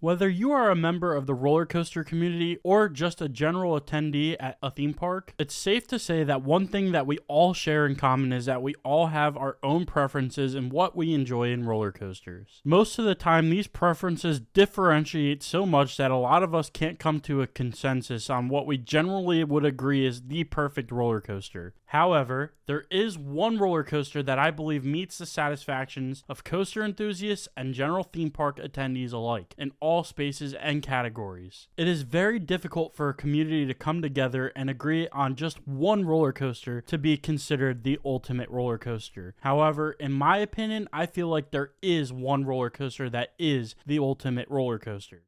Whether you are a member of the roller coaster community or just a general attendee at a theme park, it's safe to say that one thing that we all share in common is that we all have our own preferences in what we enjoy in roller coasters. Most of the time, these preferences differentiate so much that a lot of us can't come to a consensus on what we generally would agree is the perfect roller coaster. However, there is one roller coaster that I believe meets the satisfactions of coaster enthusiasts and general theme park attendees alike in all spaces and categories. It is very difficult for a community to come together and agree on just one roller coaster to be considered the ultimate roller coaster. However, in my opinion, I feel like there is one roller coaster that is the ultimate roller coaster.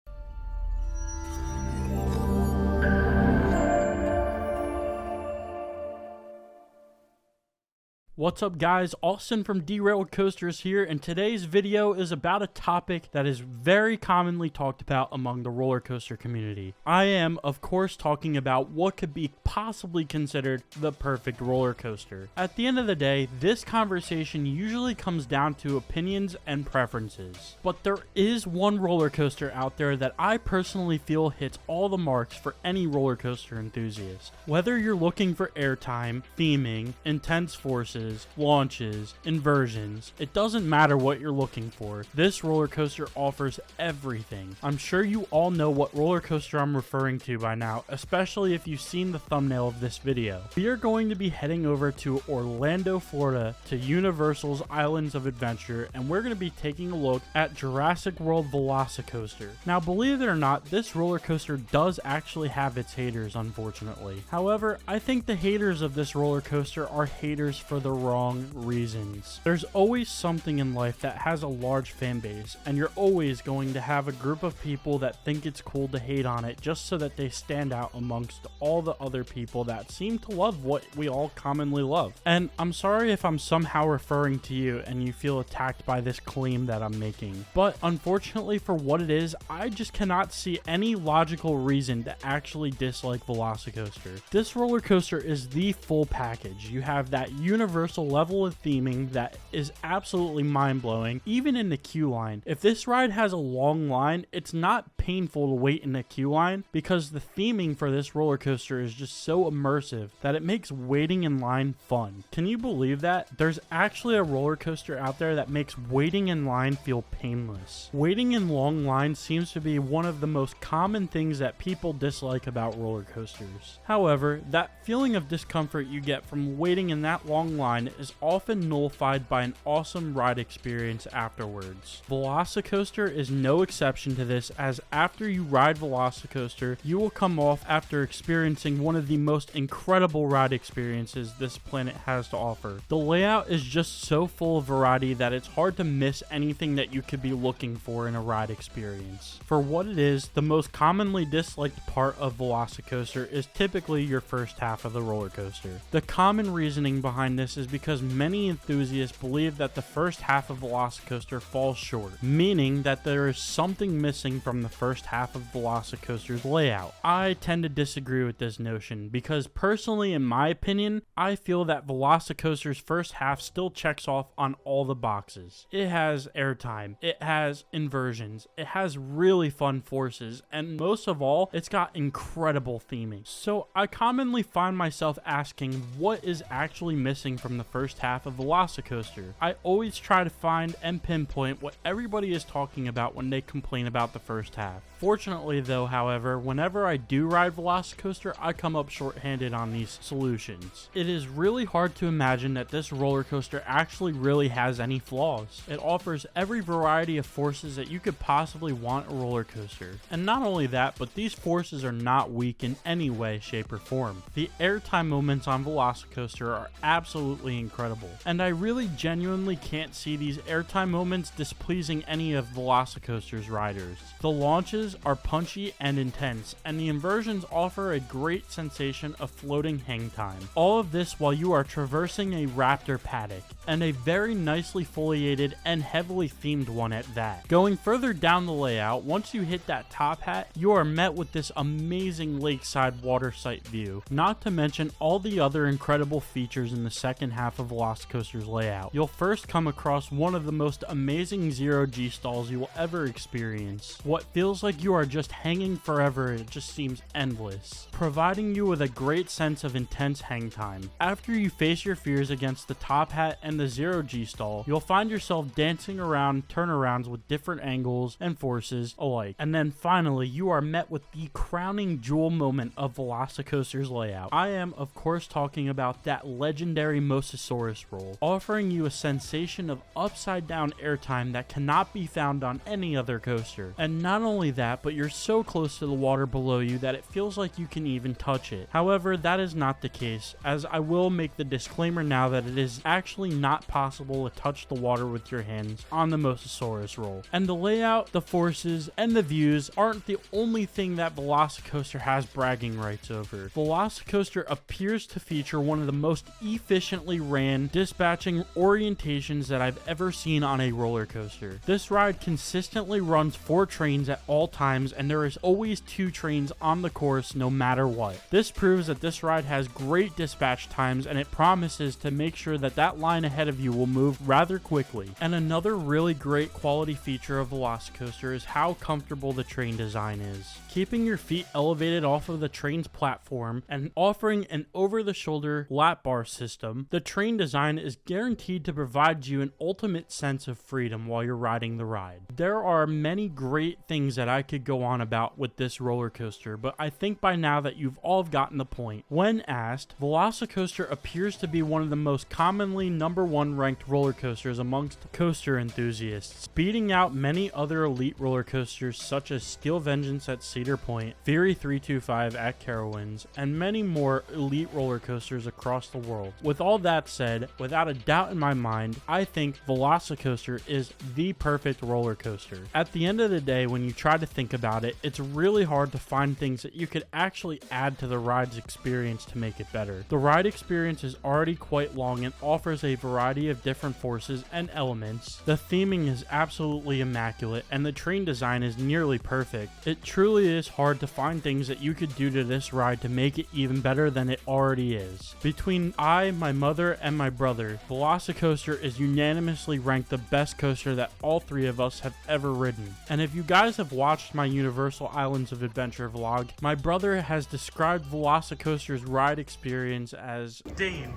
What's up guys, Austin from Derailed Coasters here, and today's video is about a topic that is very commonly talked about among the roller coaster community. I am, of course, talking about what could be possibly considered the perfect roller coaster. At the end of the day, this conversation usually comes down to opinions and preferences. But there is one roller coaster out there that I personally feel hits all the marks for any roller coaster enthusiast. Whether you're looking for airtime, theming, intense forces, launches, inversions, it doesn't matter what you're looking for. This roller coaster offers everything. I'm sure you all know what roller coaster I'm referring to by now, especially if you've seen the thumbnail of this video. We are going to be heading over to Orlando, Florida to Universal's Islands of Adventure, and we're going to be taking a look at Jurassic World VelociCoaster. Now, believe it or not, this roller coaster does actually have its haters, unfortunately. However, I think the haters of this roller coaster are haters for the wrong reasons. There's always something in life that has a large fan base, and you're always going to have a group of people that think it's cool to hate on it just so that they stand out amongst all the other people that seem to love what we all commonly love. And I'm sorry if I'm somehow referring to you and you feel attacked by this claim that I'm making, but unfortunately for what it is, I just cannot see any logical reason to actually dislike VelociCoaster. This roller coaster is the full package. You have that universal level of theming that is absolutely mind-blowing, even in the queue line. If this ride has a long line, it's not painful to wait in the queue line because the theming for this roller coaster is just so immersive that it makes waiting in line fun. Can you believe that? There's actually a roller coaster out there that makes waiting in line feel painless. Waiting in long lines seems to be one of the most common things that people dislike about roller coasters. However, that feeling of discomfort you get from waiting in that long line is often nullified by an awesome ride experience afterwards. VelociCoaster is no exception to this, as after you ride VelociCoaster, you will come off after experiencing one of the most incredible ride experiences this planet has to offer. The layout is just so full of variety that it's hard to miss anything that you could be looking for in a ride experience. For what it is, the most commonly disliked part of VelociCoaster is typically your first half of the roller coaster. The common reasoning behind this is because many enthusiasts believe that the first half of VelociCoaster falls short, meaning that there is something missing from the first half of VelociCoaster's layout. I tend to disagree with this notion because personally, in my opinion, I feel that VelociCoaster's first half still checks off on all the boxes. It has airtime, it has inversions, it has really fun forces, and most of all, it's got incredible theming. So I commonly find myself asking what is actually missing from the first half of VelociCoaster. I always try to find and pinpoint what everybody is talking about when they complain about the first half. Fortunately though, however, whenever I do ride VelociCoaster, I come up short-handed on these solutions. It is really hard to imagine that this roller coaster actually really has any flaws. It offers every variety of forces that you could possibly want a roller coaster. And not only that, but these forces are not weak in any way, shape, or form. The airtime moments on VelociCoaster are absolutely incredible, and I really genuinely can't see these airtime moments displeasing any of VelociCoaster's riders. The launches are punchy and intense, and the inversions offer a great sensation of floating hang time. All of this while you are traversing a raptor paddock. and a very nicely foliated and heavily themed one at that. Going further down the layout, once you hit that top hat, you are met with this amazing lakeside water sight view, not to mention all the other incredible features in the second half of VelociCoaster's layout. You'll first come across one of the most amazing zero-G stalls you will ever experience. What feels like you are just hanging forever, it just seems endless, providing you with a great sense of intense hang time. After you face your fears against the top hat and the zero-G stall, you'll find yourself dancing around turnarounds with different angles and forces alike. And then finally, you are met with the crowning jewel moment of VelociCoaster's layout. I am, of course, talking about that legendary Mosasaurus roll, offering you a sensation of upside down airtime that cannot be found on any other coaster. And not only that, but you're so close to the water below you that it feels like you can even touch it. However, that is not the case, as I will make the disclaimer now that it is actually not possible to touch the water with your hands on the Mosasaurus roll. And the layout, the forces, and the views aren't the only thing that VelociCoaster has bragging rights over. VelociCoaster appears to feature one of the most efficiently ran dispatching orientations that I've ever seen on a roller coaster. This ride consistently runs 4 trains at all times, and there is always 2 trains on the course no matter what. This proves that this ride has great dispatch times, and it promises to make sure that that line ahead of you will move rather quickly. And another really great quality feature of VelociCoaster is how comfortable the train design is. Keeping your feet elevated off of the train's platform and offering an over-the-shoulder lap bar system, the train design is guaranteed to provide you an ultimate sense of freedom while you're riding the ride. There are many great things that I could go on about with this roller coaster, but I think by now that you've all gotten the point. When asked, VelociCoaster appears to be one of the most commonly #1 ranked roller coasters amongst coaster enthusiasts, beating out many other elite roller coasters such as Steel Vengeance at Cedar Point, Fury 325 at Carowinds, and many more elite roller coasters across the world. With all that said, without a doubt in my mind, I think VelociCoaster is the perfect roller coaster. At the end of the day, when you try to think about it, it's really hard to find things that you could actually add to the ride's experience to make it better. The ride experience is already quite long and offers a variety of different forces and elements. The theming is absolutely immaculate, and the train design is nearly perfect. It truly is hard to find things that you could do to this ride to make it even better than it already is. Between I, my mother, and my brother, VelociCoaster is unanimously ranked the best coaster that all 3 of us have ever ridden. And if you guys have watched my Universal Islands of Adventure vlog, my brother has described VelociCoaster's ride experience as Dane,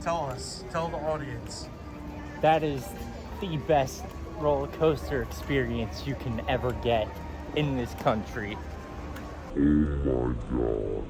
tell the audience. That is the best roller coaster experience you can ever get in this country. Oh my god.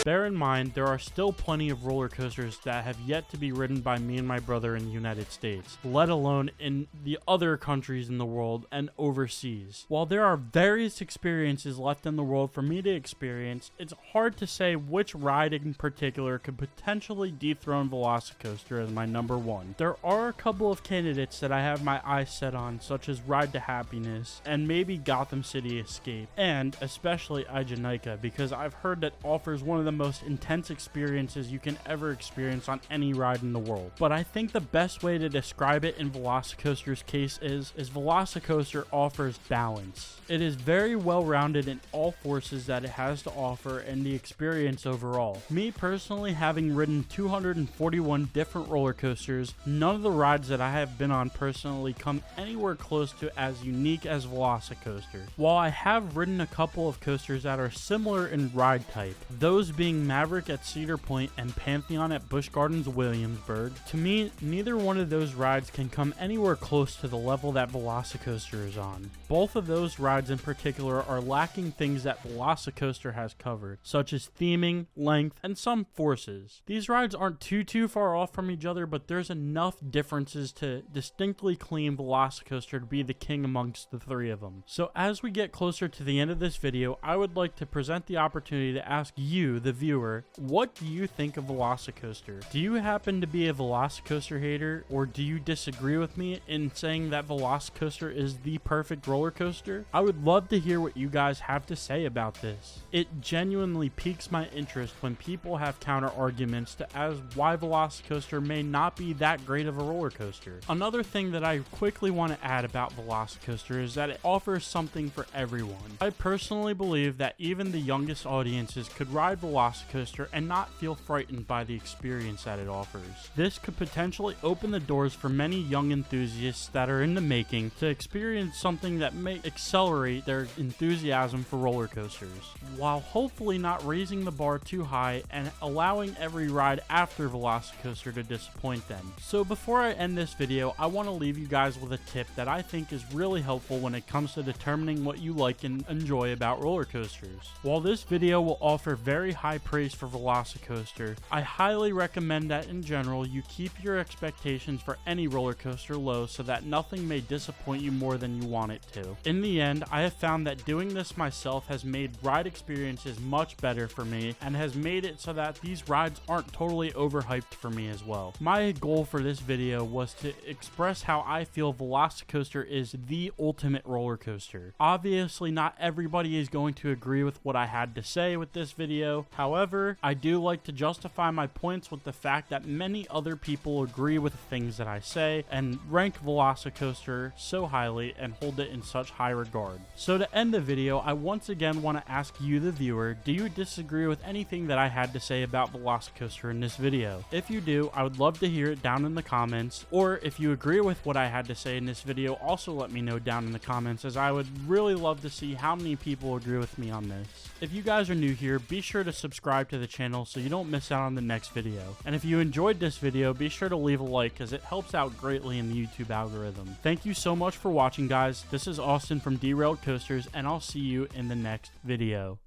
Bear in mind, there are still plenty of roller coasters that have yet to be ridden by me and my brother in the United States, let alone in the other countries in the world and overseas. While there are various experiences left in the world for me to experience, it's hard to say which ride in particular could potentially dethrone VelociCoaster as my #1. There are a couple of candidates that I have my eyes set on, such as Ride to Happiness and maybe Gotham City Escape, and especially Ijanika, because I've heard that offers one of the most intense experiences you can ever experience on any ride in the world. But I think the best way to describe it in VelociCoaster's case is VelociCoaster offers balance. It is very well rounded in all forces that it has to offer and the experience overall. Me personally, having ridden 241 different roller coasters, none of the rides that I have been on personally come anywhere close to as unique as VelociCoaster. While I have ridden a couple of coasters that are similar in ride type, those being Maverick at Cedar Point and Pantheon at Busch Gardens Williamsburg, to me, neither one of those rides can come anywhere close to the level that VelociCoaster is on. Both of those rides in particular are lacking things that VelociCoaster has covered, such as theming, length, and some forces. These rides aren't too far off from each other, but there's enough differences to distinctly claim VelociCoaster to be the king amongst the 3 of them. So as we get closer to the end of this video, I would like to present the opportunity to ask you, the viewer, what do you think of VelociCoaster? Do you happen to be a VelociCoaster hater, or do you disagree with me in saying that VelociCoaster is the perfect roller coaster? I would love to hear what you guys have to say about this. It genuinely piques my interest when people have counter arguments to as why VelociCoaster may not be that great of a roller coaster. Another thing that I quickly want to add about VelociCoaster is that it offers something for everyone. I personally believe that even the youngest audiences could ride VelociCoaster and not feel frightened by the experience that it offers. This could potentially open the doors for many young enthusiasts that are in the making to experience something that may accelerate their enthusiasm for roller coasters, while hopefully not raising the bar too high and allowing every ride after VelociCoaster to disappoint them. So before I end this video, I want to leave you guys with a tip that I think is really helpful when it comes to determining what you like and enjoy about roller coasters. While this video will offer very high praise for VelociCoaster, I highly recommend that in general you keep your expectations for any roller coaster low so that nothing may disappoint you more than you want it to. In the end, I have found that doing this myself has made ride experiences much better for me and has made it so that these rides aren't totally overhyped for me as well. My goal for this video was to express how I feel VelociCoaster is the ultimate roller coaster. Obviously, not everybody is going to agree with what I had to say with this video. However, I do like to justify my points with the fact that many other people agree with the things that I say and rank VelociCoaster so highly and hold it in such high regard. So to end the video, I once again want to ask you, the viewer, do you disagree with anything that I had to say about VelociCoaster in this video? If you do, I would love to hear it down in the comments, or if you agree with what I had to say in this video, also let me know down in the comments, as I would really love to see how many people agree with me on this. If you guys are new here, be sure to subscribe to the channel so you don't miss out on the next video. And if you enjoyed this video, be sure to leave a like, as it helps out greatly in the YouTube algorithm. Thank you so much for watching, guys. This is Austin from Derailed Coasters, and I'll see you in the next video.